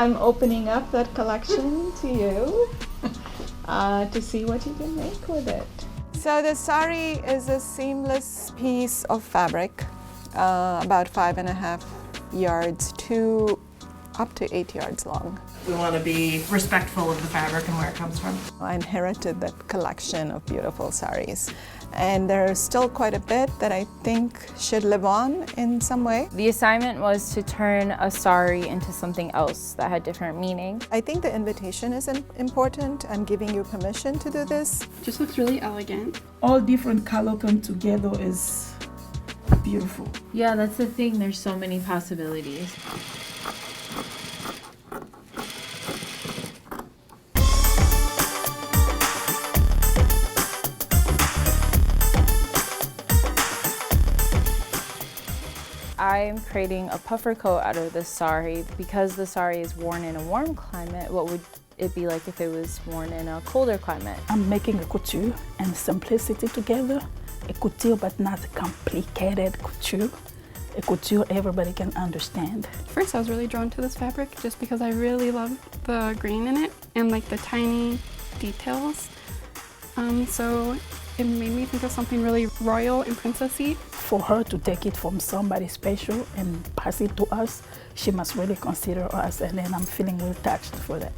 I'm opening up that collection to you to see what you can make with it. So the saree is a seamless piece of fabric, about 5.5 yards to up to 8 yards long. We want to be respectful of the fabric and where it comes from. I inherited that collection of beautiful sarees, and there's still quite a bit that I think should live on in some way. The assignment was to turn a saree into something else that had different meaning. I think the invitation is important. I'm giving you permission to do this. Just looks really elegant. All different color come together is beautiful. Yeah, that's the thing. There's so many possibilities. I'm creating a puffer coat out of this saree. Because the saree is worn in a warm climate, what would it be like if it was worn in a colder climate? I'm making a couture and simplicity together. A couture but not complicated couture. A couture everybody can understand. First I was really drawn to this fabric just because I really love the green in it and like the tiny details. So it made me think of something really royal and princessy. For her to take it from somebody special and pass it to us, she must really consider us, and then I'm feeling really touched for that.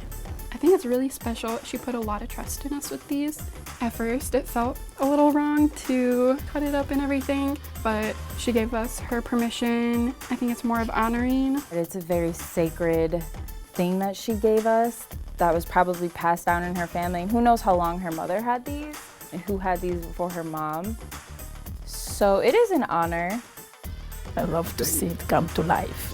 I think it's really special. She put a lot of trust in us with these. At first it felt a little wrong to cut it up and everything, but she gave us her permission. I think it's more of honoring. It's a very sacred thing that she gave us that was probably passed down in her family. And who knows how long her mother had these and who had these before her mom. So it is an honor. I love to see it come to life.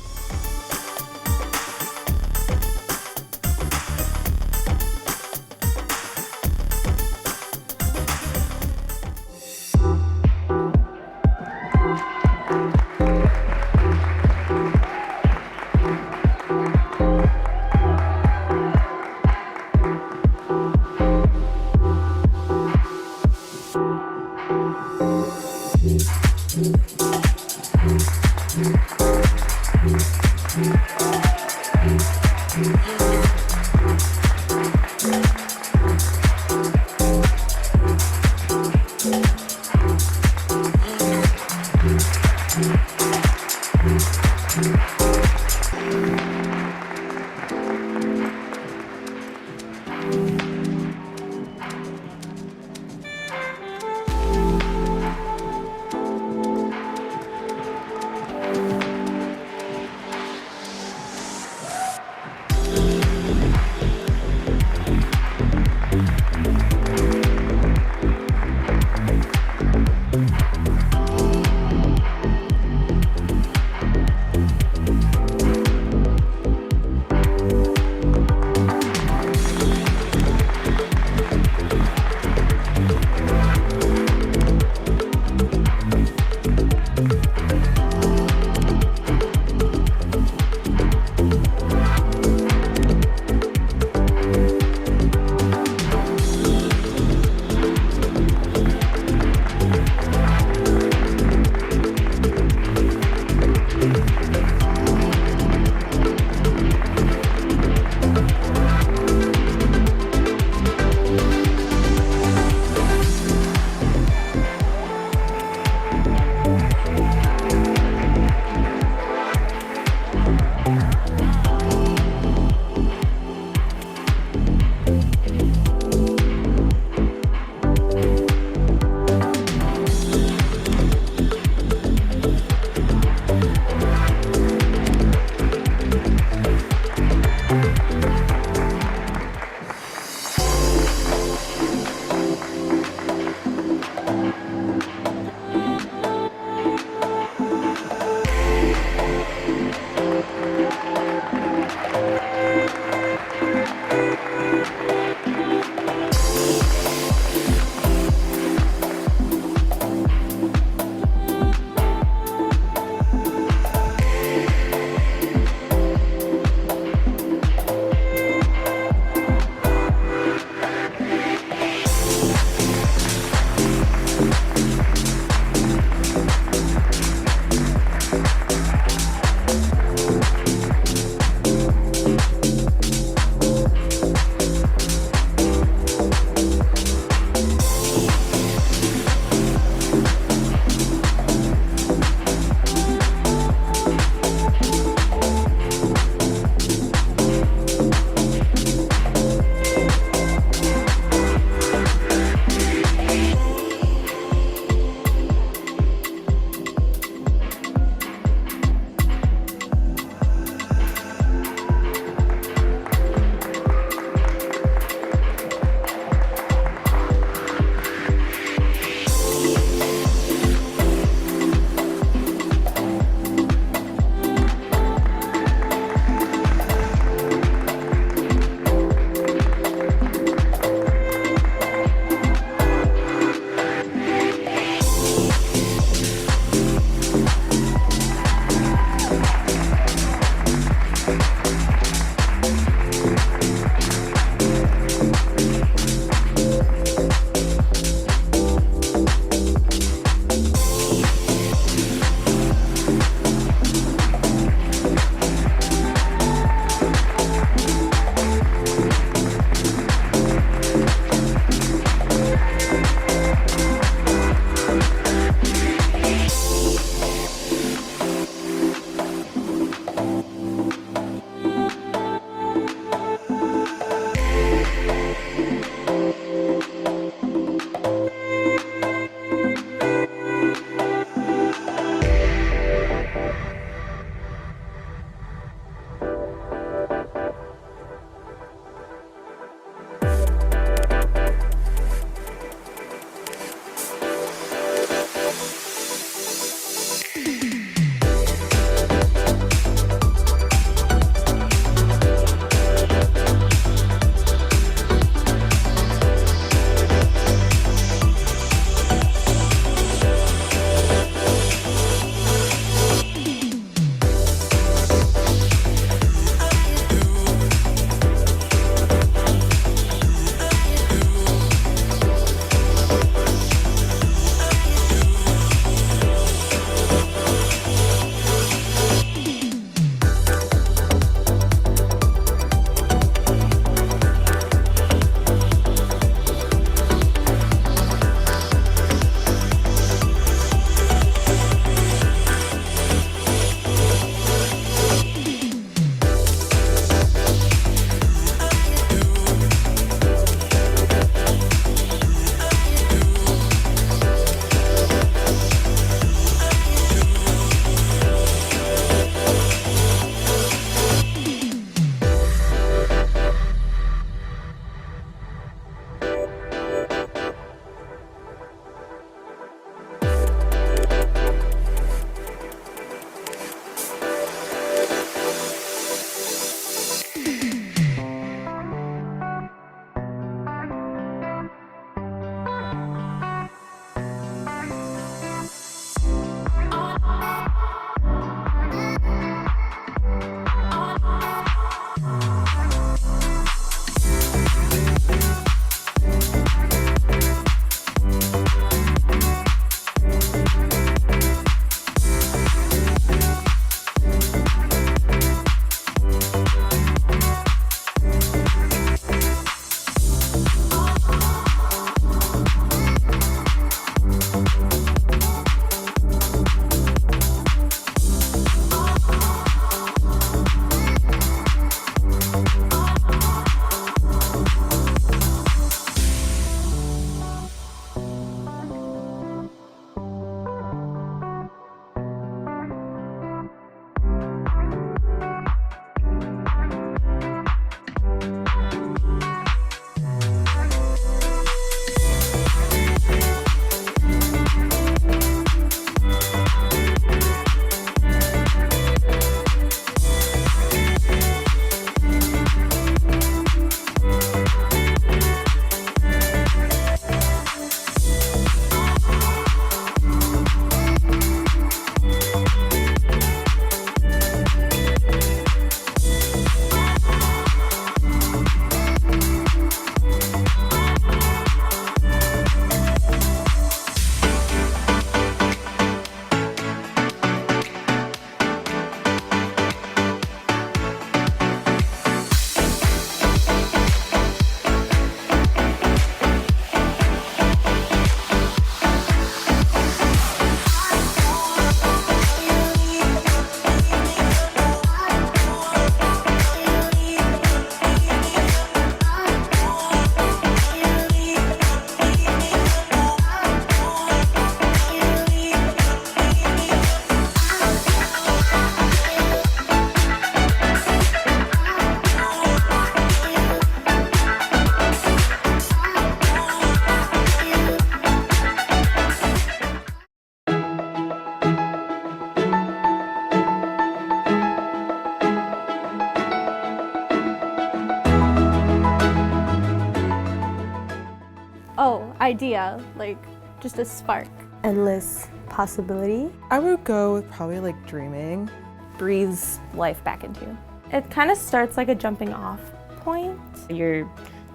Oh, idea, like just a spark. Endless possibility. I would go with probably like dreaming. Breathes life back into you. It kind of starts like a jumping off point. Your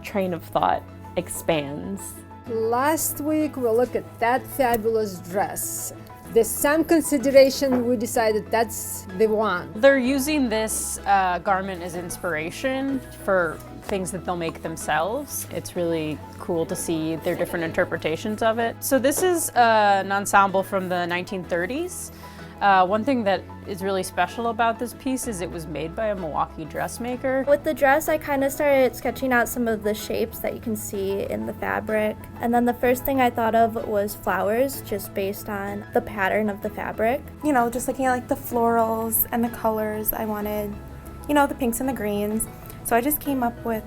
train of thought expands. Last week we looked at that fabulous dress. There's some consideration, we decided that's the one. They're using this garment as inspiration for things that they'll make themselves. It's really cool to see their different interpretations of it. So this is an ensemble from the 1930s. One thing that is really special about this piece is it was made by a Milwaukee dressmaker. With the dress, I kind of started sketching out some of the shapes that you can see in the fabric. And then the first thing I thought of was flowers, just based on the pattern of the fabric. You know, just looking at like the florals and the colors, I wanted, you know, the pinks and the greens. So I just came up with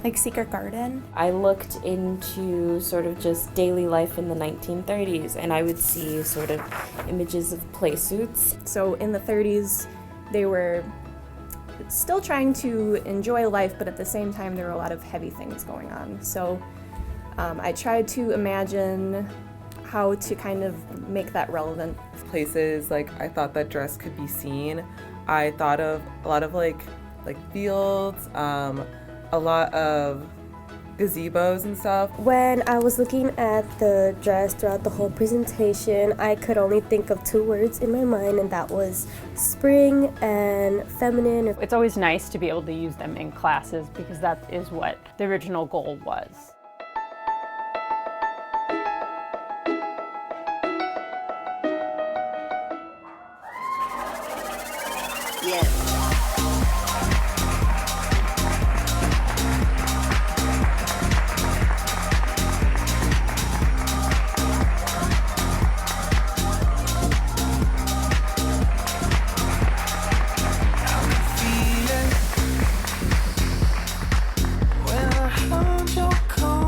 like Secret Garden. I looked into sort of just daily life in the 1930s, and I would see sort of images of play suits. So in the 30s, they were still trying to enjoy life, but at the same time, there were a lot of heavy things going on. So I tried to imagine how to kind of make that relevant. Places like I thought that dress could be seen. I thought of a lot of like fields, a lot of gazebos and stuff. When I was looking at the dress throughout the whole presentation, I could only think of two words in my mind, and that was spring and feminine. It's always nice to be able to use them in classes because that is what the original goal was. When I heard your call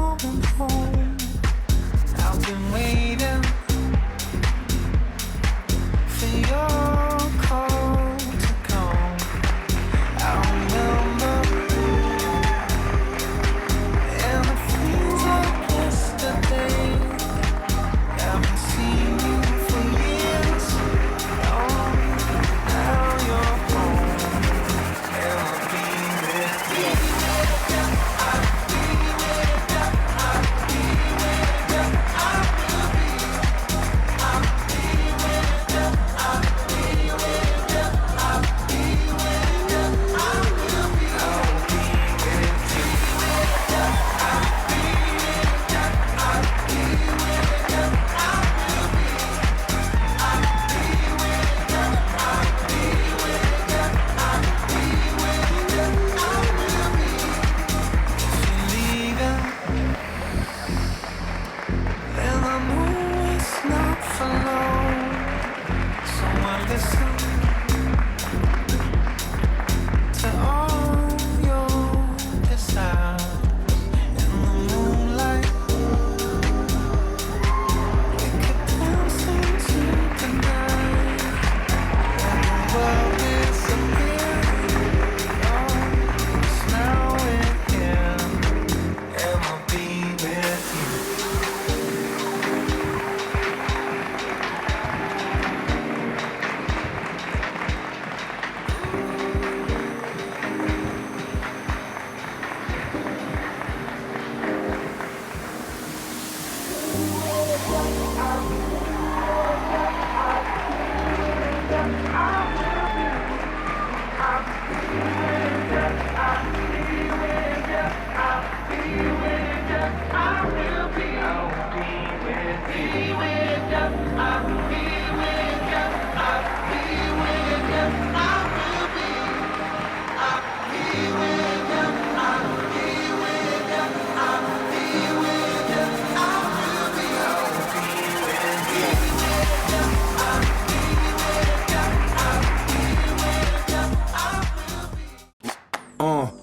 Uh.